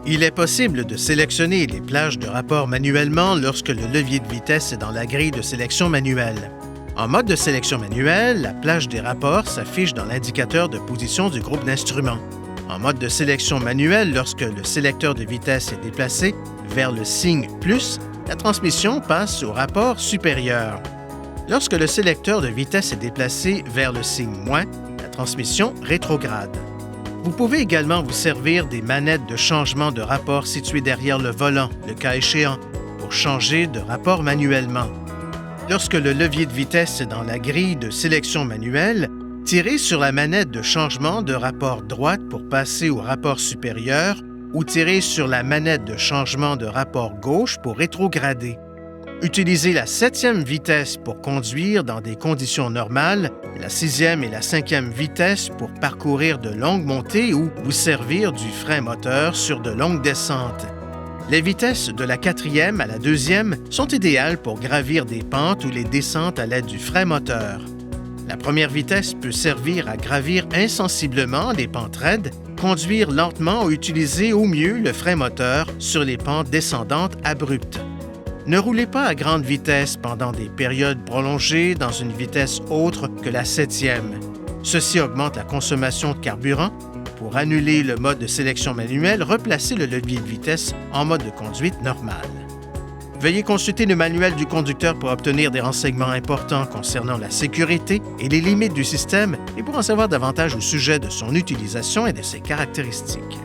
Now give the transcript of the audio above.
Il est possible de sélectionner les plages de rapport manuellement lorsque le levier de vitesse est dans la grille de sélection manuelle. En mode de sélection manuelle, la plage des rapports s'affiche dans l'indicateur de position du groupe d'instruments. En mode de sélection manuelle, lorsque le sélecteur de vitesse est déplacé vers le signe « plus », la transmission passe au rapport supérieur. Lorsque le sélecteur de vitesse est déplacé vers le signe « moins », la transmission rétrograde. Vous pouvez également vous servir des manettes de changement de rapport situées derrière le volant, le cas échéant, pour changer de rapport manuellement. Lorsque le levier de vitesse est dans la grille de sélection manuelle, tirez sur la manette de changement de rapport droite pour passer au rapport supérieur ou tirez sur la manette de changement de rapport gauche pour rétrograder. Utilisez la 7e vitesse pour conduire dans des conditions normales, la 6e et la 5e vitesse pour parcourir de longues montées ou vous servir du frein moteur sur de longues descentes. Les vitesses de la 4e à la 2e sont idéales pour gravir des pentes ou les descentes à l'aide du frein moteur. La première vitesse peut servir à gravir insensiblement les pentes raides, conduire lentement ou utiliser au mieux le frein moteur sur les pentes descendantes abruptes. Ne roulez pas à grande vitesse pendant des périodes prolongées dans une vitesse autre que la 7e. Ceci augmente la consommation de carburant. Pour annuler le mode de sélection manuelle, replacez le levier de vitesse en mode de conduite normale. Veuillez consulter le manuel du conducteur pour obtenir des renseignements importants concernant la sécurité et les limites du système et pour en savoir davantage au sujet de son utilisation et de ses caractéristiques.